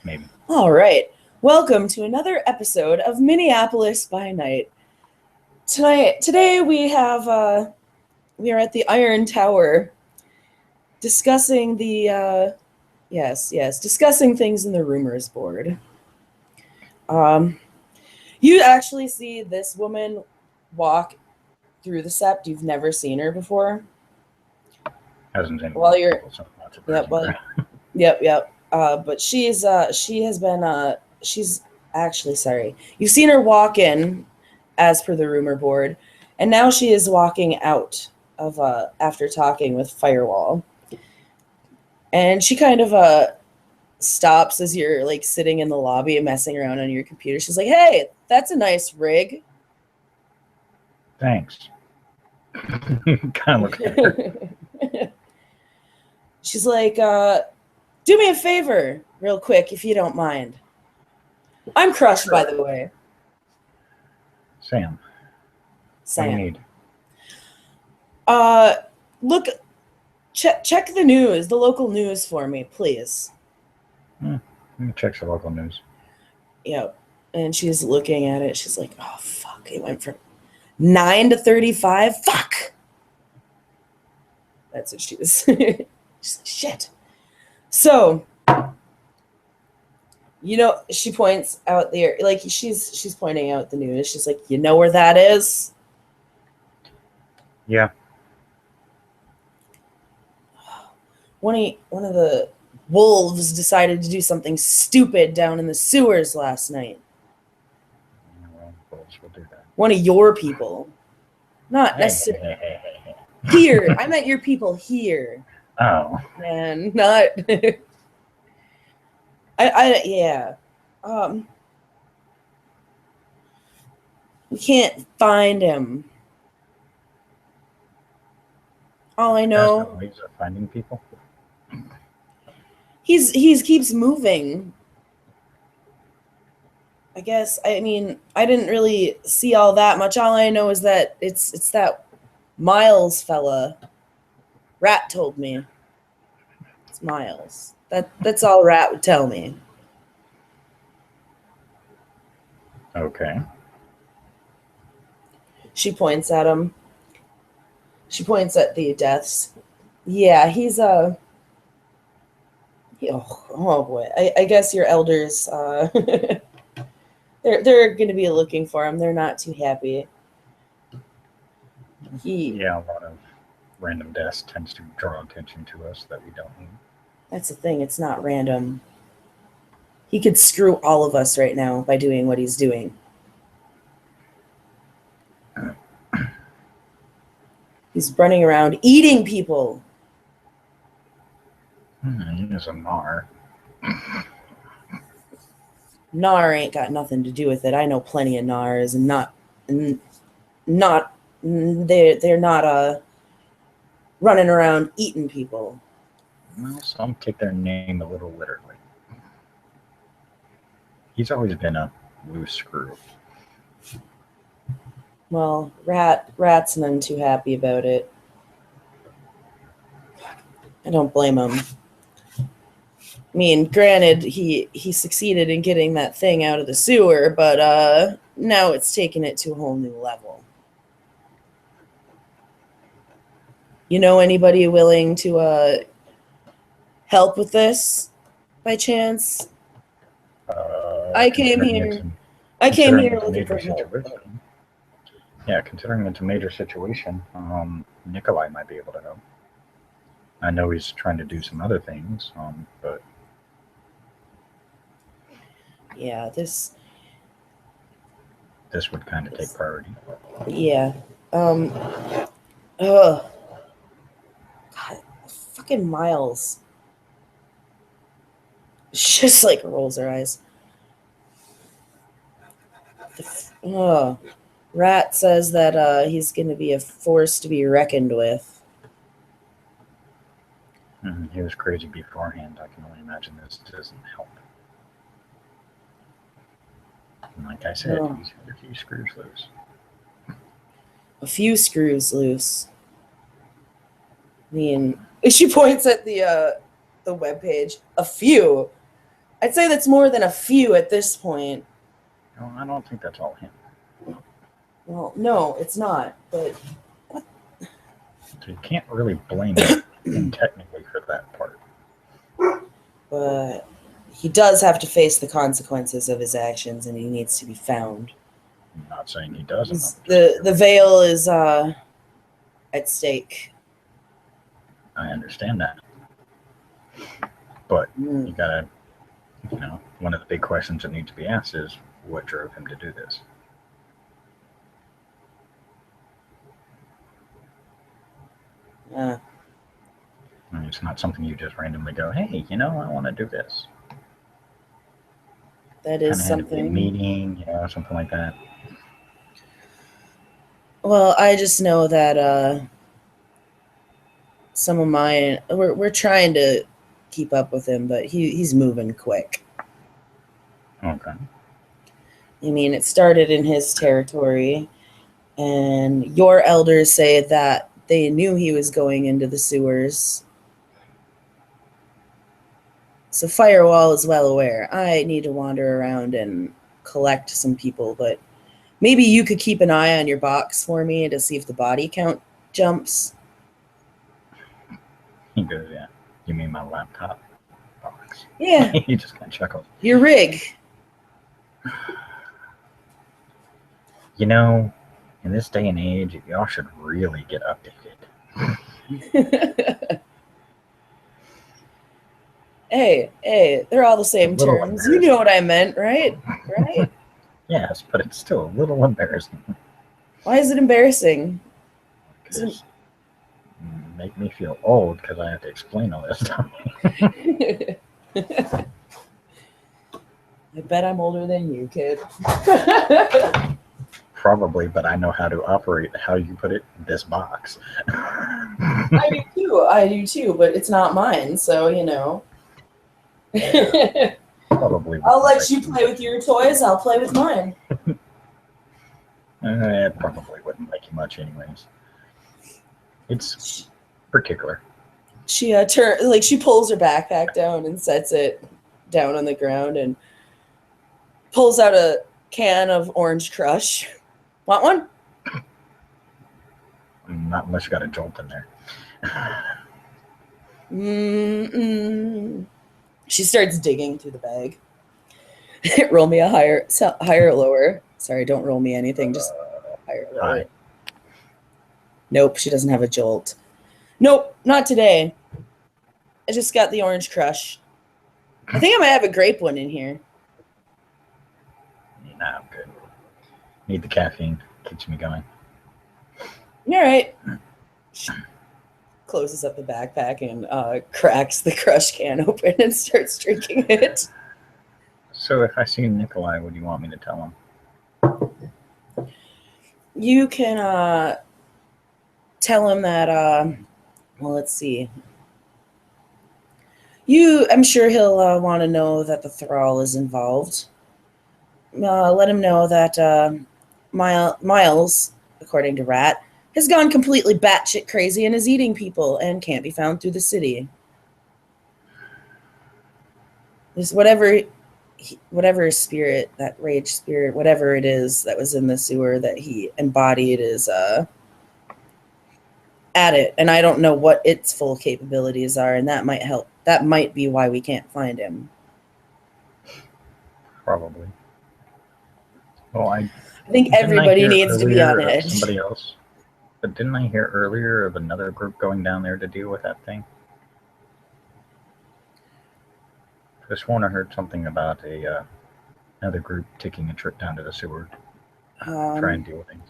maybe. All right. Welcome to another episode of Minneapolis by Night. Today we are at the Iron Tower discussing discussing things in the rumors board. You actually see this woman walk through the Sept. You've never seen her before. Hasn't been While you're so much Yep. But she's actually sorry. You've seen her walk in, as per the rumor board, and now she is walking out of after talking with Firewall. And she kind of stops as you're like sitting in the lobby and messing around on your computer. She's like, "Hey, that's a nice rig." Thanks. Kind of look at her. She's like, "Do me a favor, real quick, if you don't mind." I'm crushed, by the way. Sam. What do you need? Look, check the news, the local news for me, please. Let me check the local news. Yep. And she's looking at it. She's like, "Oh, fuck. It went from 9 to 35. Fuck." That's what she was. She's like, "Shit." So, she points out there, like she's pointing out the news. She's like, "You know where that is?" Yeah. One of the wolves decided to do something stupid down in the sewers last night. Well, wolves will do that. One of your people. Not necessarily. Here. I meant your people here. Oh. And not... Yeah. We can't find him. All I know... There's no ways of finding people? He keeps moving. I guess. I mean, I didn't really see all that much. All I know is that it's that Miles fella. Rat told me. It's Miles. That's all Rat would tell me. Okay. She points at him. She points at the deaths. Yeah, he's Oh boy! I guess your elders, they're going to be looking for him. They're not too happy. Yeah, a lot of random deaths tends to draw attention to us that we don't need. That's the thing. It's not random. He could screw all of us right now by doing what he's doing. He's running around eating people. He is a Nar. Nar ain't got nothing to do with it. I know plenty of Nars, and they're not running around eating people. Well, some take their name a little literally. He's always been a loose screw. Well, Rat's none too happy about it. I don't blame him. I mean, granted, he succeeded in getting that thing out of the sewer, but now it's taken it to a whole new level. You know anybody willing to help with this, by chance? I came here looking for help. Yeah, considering it's a major situation, Nikolai might be able to help. I know he's trying to do some other things, but... Yeah, this would kind of take priority. Yeah. God, fucking Miles. She just like rolls her eyes. Rat says that he's going to be a force to be reckoned with. He was crazy beforehand. I can only imagine this doesn't help. And like I said, he's got a few screws loose. A few screws loose. I mean, she points at the webpage. A few. I'd say that's more than a few at this point. No, I don't think that's all him. Well, no, it's not. But So you can't really blame him technically for that part. but he does have to face the consequences of his actions, and he needs to be found. I'm not saying he doesn't. The veil is at stake. I understand that. But you gotta, one of the big questions that needs to be asked is what drove him to do this? I mean, it's not something you just randomly go, hey, I want to do this. That is Kind of had a something. meeting, something like that. Well, I just know that some of mine, we're trying to keep up with him, but he's moving quick. Okay. I mean, it started in his territory, and your elders say that they knew he was going into the sewers. So Firewall is well aware. I need to wander around and collect some people, but maybe you could keep an eye on your box for me to see if the body count jumps. He goes, yeah. You mean my laptop box? Yeah. He just kind of chuckles. Your rig. In this day and age, y'all should really get updated. Hey, they're all the same terms. You know what I meant, right? Right? Yes, but it's still a little embarrassing. Why is it embarrassing? Because make me feel old because I have to explain all this stuff. I bet I'm older than you, kid. Probably, but I know how to operate, how you put it, this box. I do too, but it's not mine, so Probably. I'll let you play with your toys, I'll play with mine. It probably wouldn't like you much anyways. It's particular. She she pulls her backpack down and sets it down on the ground and pulls out a can of Orange Crush. Want one? Not unless you got a jolt in there. She starts digging through the bag. Roll me a higher or lower. Sorry, don't roll me anything. Just higher or lower. High. Nope, she doesn't have a jolt. Nope, not today. I just got the Orange Crush. I think I might have a grape one in here. Nah, I'm good. Need the caffeine. Keeps me going. All right. She closes up the backpack and cracks the Crush can open and starts drinking it. So if I see Nikolai, what do you want me to tell him? You can tell him that, well, let's see. I'm sure he'll want to know that the thrall is involved. Let him know that Miles, according to Rat, has gone completely batshit crazy and is eating people and can't be found through the city. There's whatever spirit, that rage spirit, whatever it is that was in the sewer that he embodied is at it. And I don't know what its full capabilities are, and that might help. That might be why we can't find him. Probably. Well, I think everybody needs to be on edge. Somebody else. But didn't I hear earlier of another group going down there to deal with that thing? I sworn I heard something about another group taking a trip down to the sewer, try and deal with things.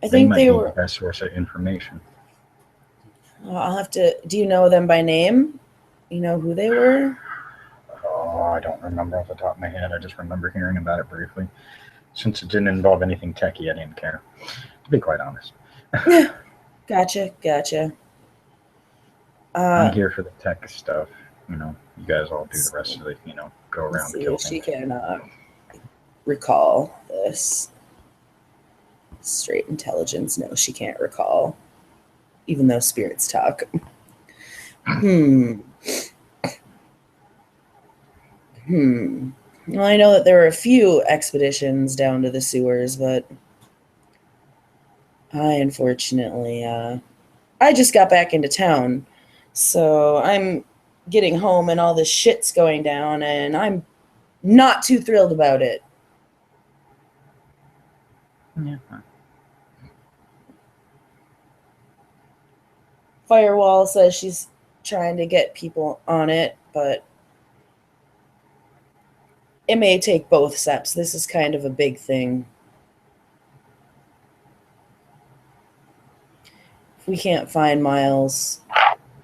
I think they were the best source of information. I'll have to. Do you know them by name? You know who they were? Oh, I don't remember off the top of my head. I just remember hearing about it briefly. Since it didn't involve anything techie, I didn't care, to be quite honest. Gotcha. I'm here for the tech stuff. You guys all do the rest of it. Go around and kill things. She can recall this. Straight intelligence. No, she can't recall. Even though spirits talk. Well, I know that there were a few expeditions down to the sewers, but I unfortunately, I just got back into town, so I'm getting home and all this shit's going down, and I'm not too thrilled about it. Yeah. Firewall says she's trying to get people on it, but it may take both steps. This is kind of a big thing. If we can't find Miles,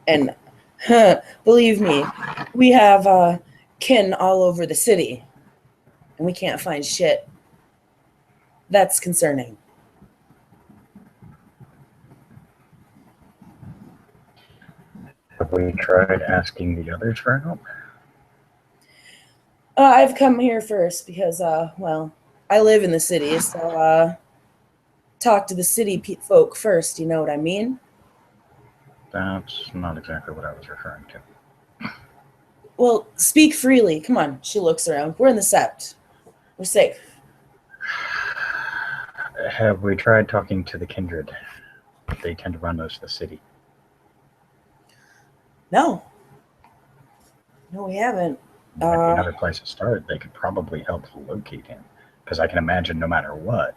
and believe me, we have kin all over the city, and we can't find shit. That's concerning. Have we tried asking the others for help? I've come here first because, well, I live in the city, so talk to the city folk first. You know what I mean? That's not exactly what I was referring to. Well, speak freely. Come on. She looks around. We're in the Sept. We're safe. Have we tried talking to the kindred? They tend to run most of the city. No. No, we haven't. Might be another place to start. They could probably help locate him. Because I can imagine no matter what,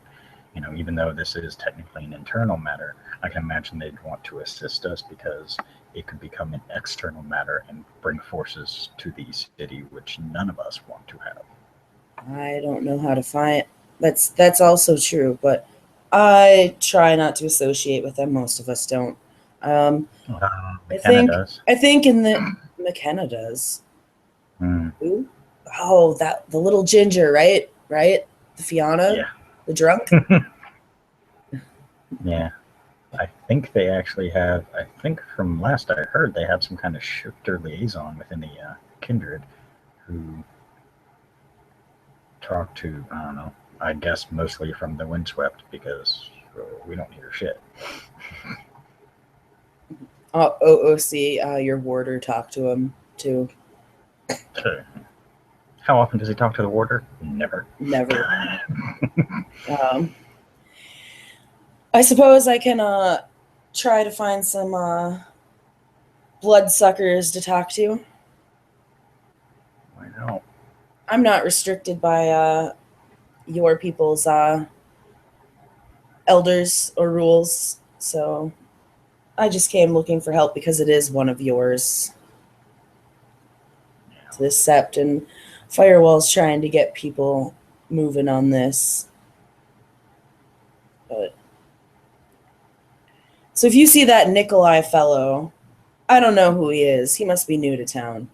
even though this is technically an internal matter, I can imagine they'd want to assist us because it could become an external matter and bring forces to the city, which none of us want to have. I don't know how to find. That's also true, but I try not to associate with them. Most of us don't. McKenna does. I think in the McKenna does. Who? Oh, the little ginger, right? Right? The Fiona? Yeah. The drunk? Yeah. I think they actually have, I think from last I heard, they have some kind of shifter liaison within the kindred who talk to, I don't know, I guess mostly from the Windswept because we don't need her shit. OOC, your warder talked to him too. How often does he talk to the warder? Never. I suppose I can try to find some bloodsuckers to talk to. I know. I'm not restricted by your people's elders or rules, so I just came looking for help because it is one of yours. To the Sept, and Firewall's trying to get people moving on this. But so if you see that Nikolai fellow, I don't know who he is. He must be new to town.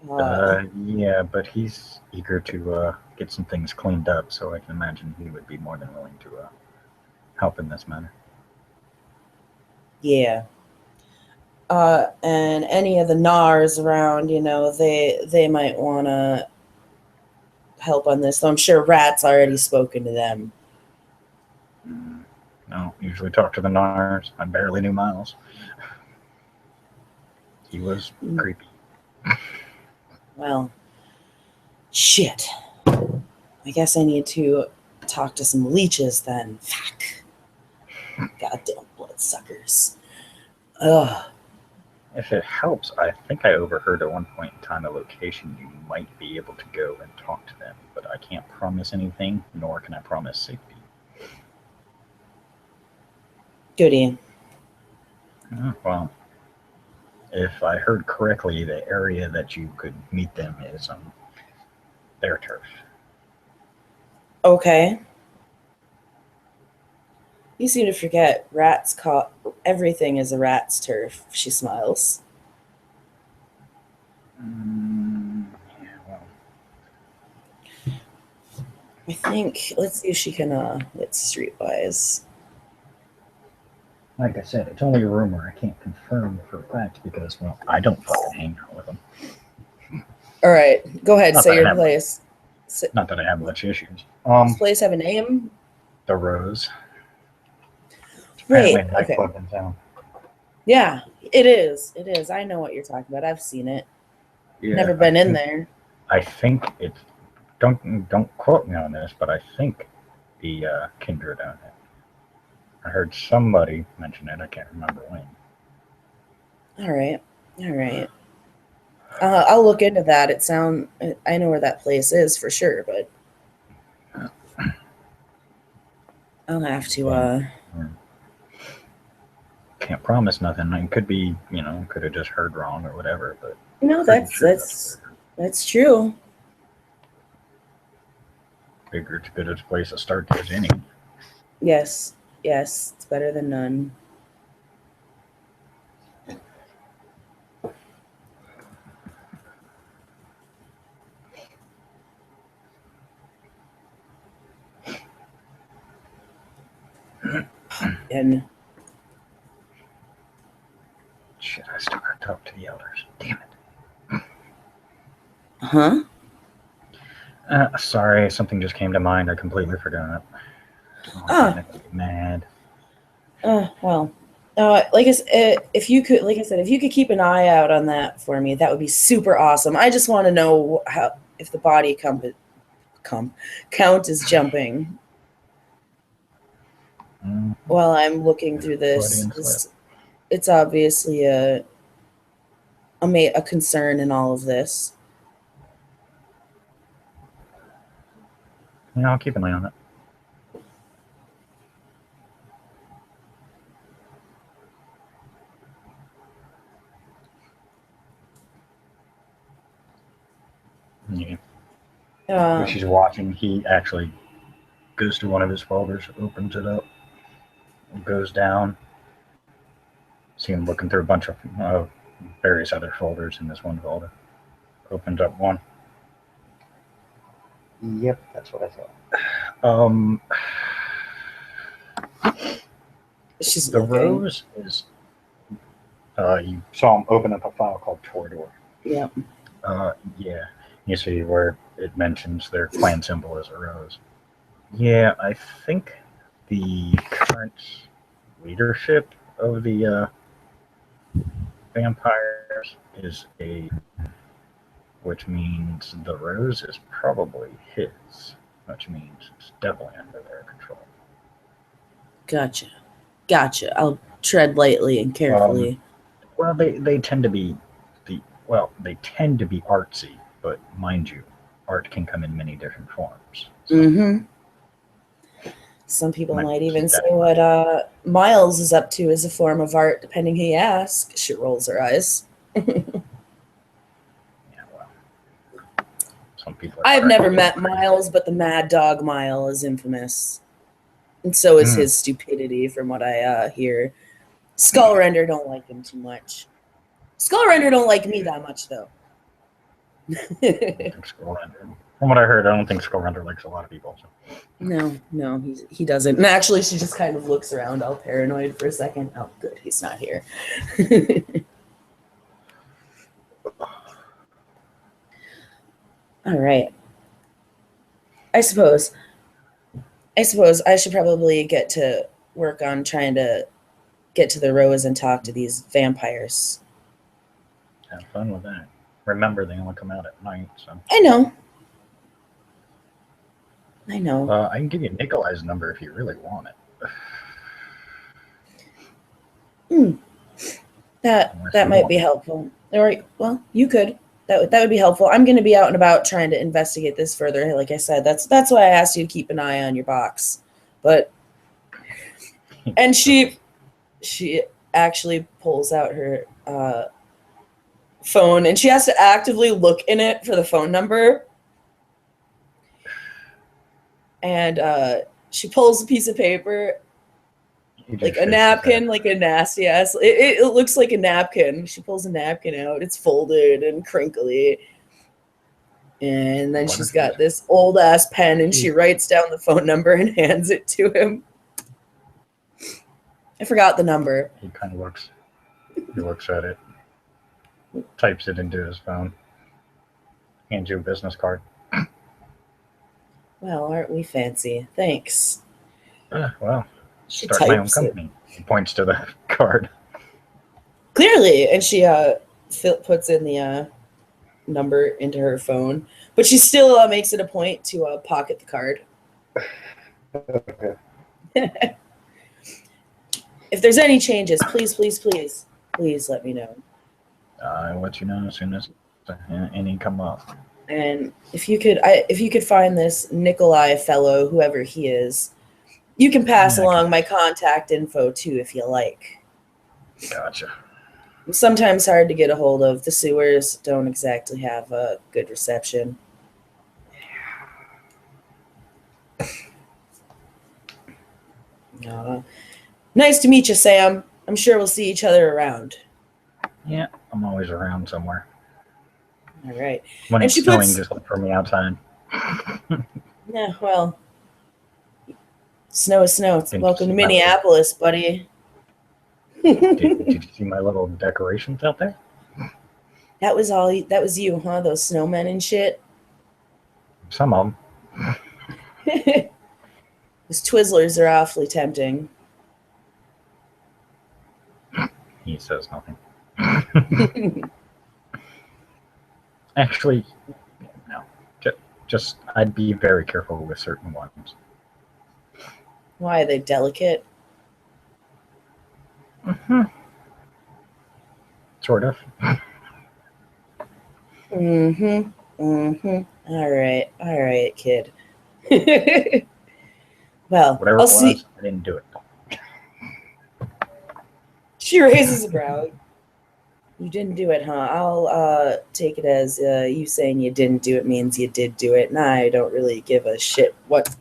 Yeah, but he's eager to get some things cleaned up, so I can imagine he would be more than willing to help in this matter. Yeah. And any of the Nars around, they might want to help on this. So I'm sure Rat's already spoken to them. No, usually talk to the Nars. I barely knew Miles. He was creepy. Well, shit. I guess I need to talk to some leeches then. Fuck. Goddamn bloodsuckers. Ugh. If it helps, I think I overheard at one point in time a location you might be able to go and talk to them, but I can't promise anything, nor can I promise safety. Goody. Well, if I heard correctly, the area that you could meet them is their turf. Okay. You seem to forget rats caught. Everything is a rat's turf. She smiles. Yeah, well. I think, let's see if she can, let's streetwise. Like I said, it's only a rumor. I can't confirm for a fact because, well, I don't fucking hang out with them. All right, go ahead, say your place. Not that I have much issues. Does this place have a name? The Rose. Wait, apparently a nightclub in town. Yeah, it is. It is. I know what you're talking about. I've seen it. Yeah, Never been in there. I think it's don't quote me on this, but I think the kindred own it. I heard somebody mention it. I can't remember when. All right. All right. I'll look into that. I know where that place is for sure, but I'll have to. Can't promise nothing. It could be, could have just heard wrong or whatever. But No, pretty sure that's true. Figure it's good as a place to start as any. Yes, yes, it's better than none. And shit, I still gotta talk to the elders. Damn it. Huh? Sorry, something just came to mind. I completely forgot. I'm mad. Well, like I said, if you could keep an eye out on that for me, that would be super awesome. I just want to know if the body count is jumping. While I'm looking through this, it's obviously a concern in all of this. Yeah, I'll keep an eye on it. Yeah. When she's watching, he actually goes to one of his folders, opens it up, goes down. See him looking through a bunch of various other folders in this one folder. Opens up one. Yep, that's what I thought. She's the rose is. You saw him open up a file called Torador. Yeah. Yeah. You see where it mentions their clan symbol is a rose. Yeah, I think the current leadership of the vampires is which means the rose is probably his, which means it's definitely under their control. Gotcha. I'll tread lightly and carefully. Well, they tend to be artsy, but mind you, art can come in many different forms. So. Some people might even say what Miles is up to is a form of art, depending who you ask. She rolls her eyes. Yeah, well, some people. I've never met Miles, but the Mad Dog Mile is infamous, and so is his stupidity, from what I hear. Skullrender don't like him too much. Skullrender don't like me that much, though. From what I heard, I don't think Skullrender likes a lot of people. So. No, he doesn't. And actually, she just kind of looks around, all paranoid for a second. Oh, good, he's not here. All right. I suppose I should probably get to work on trying to get to the rose and talk to these vampires. Have fun with that. Remember, they only come out at night. So. I know. I can give you Nikolai's number if you really want it. That might be helpful. Or, well, you could. That would be helpful. I'm going to be out and about trying to investigate this further. Like I said, that's why I asked you to keep an eye on your box. But and she actually pulls out her phone, and she has to actively look in it for the phone number. And she pulls a piece of paper, like a napkin, like a nasty ass. It looks like a napkin. She pulls a napkin out. It's folded and crinkly. And then she's got this old ass pen, and she writes down the phone number and hands it to him. I forgot the number. He kind of looks. He looks at it, types it into his phone, hands you a business card. Well, aren't we fancy? Thanks. Well, start my own company. He points to the card. Clearly, and she puts in number into her phone, but she still makes it a point to pocket the card. Okay. If there's any changes, please let me know. I'll let you know as soon as any come up. And if you could find this Nikolai fellow, whoever he is, you can pass along my contact info too if you like. Gotcha. I'm sometimes hard to get a hold of. The sewers don't exactly have a good reception. Nice to meet you, Sam. I'm sure we'll see each other around. Yeah, I'm always around somewhere. All right. When it's snowing, just look for me outside. Yeah, well, snow is snow. Welcome to Minneapolis, buddy. Did you see my little decorations out there? That was you, huh? Those snowmen and shit? Some of them. Those Twizzlers are awfully tempting. He says nothing. Actually, no. Just I'd be very careful with certain ones. Why are they delicate? Mm-hmm. Sort of. Mm-hmm. Mm-hmm. All right, kid. Well, whatever it was, I didn't do it. She raises a brow. You didn't do it, huh? I'll take it as you saying you didn't do it means you did do it, and I don't really give a shit what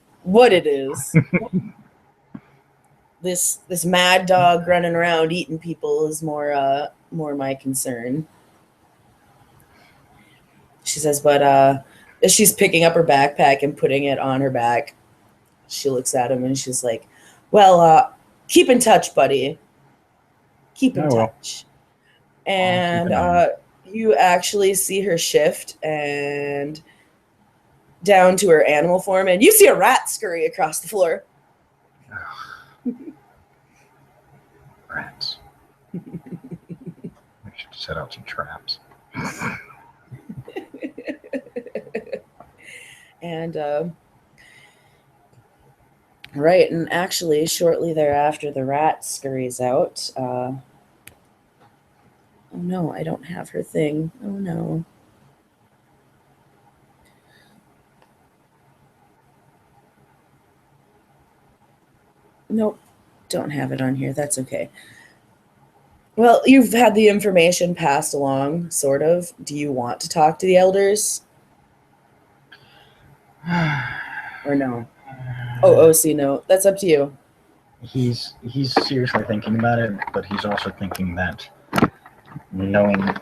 it is. This mad dog running around eating people is more my concern. She says, but as she's picking up her backpack and putting it on her back, she looks at him and she's like, well, keep in touch, buddy. Keep in touch. And you actually see her shift and down to her animal form, and you see a rat scurry across the floor. Rats. We should set out some traps. And right, and actually shortly thereafter the rat scurries out. Oh no, I don't have her thing. Oh no. Nope, don't have it on here. That's okay. Well, you've had the information passed along, sort of. Do you want to talk to the elders? Or no? Oh, OC, no. That's up to you. He's seriously thinking about it, but he's also thinking that knowing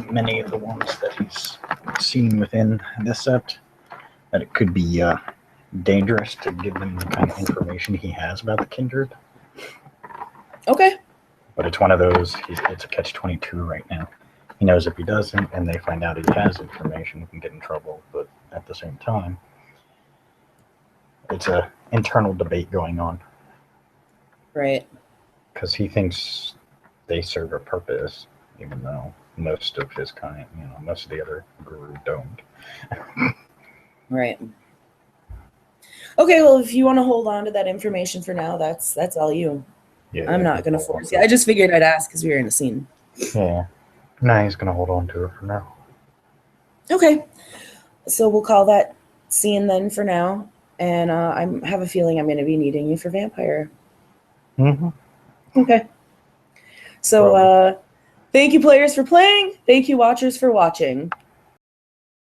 many of the ones that he's seen within this sept, that it could be dangerous to give them the kind of information he has about the kindred. Okay. But it's one of those, it's a catch-22 right now. He knows if he doesn't and they find out he has information, he can get in trouble. But at the same time, it's a internal debate going on. Right. Because he thinks they serve a purpose, even though most of his kind, most of the other guru don't. Right. Okay, well, if you want to hold on to that information for now, that's all you. Yeah, I'm not going to force you. I just figured I'd ask because we were in a scene. Yeah. Nah, he's going to hold on to it for now. Okay. So we'll call that scene then for now. And I have a feeling I'm going to be needing you for Vampire. Mm-hmm. Okay. So thank you, players, for playing. Thank you, watchers, for watching.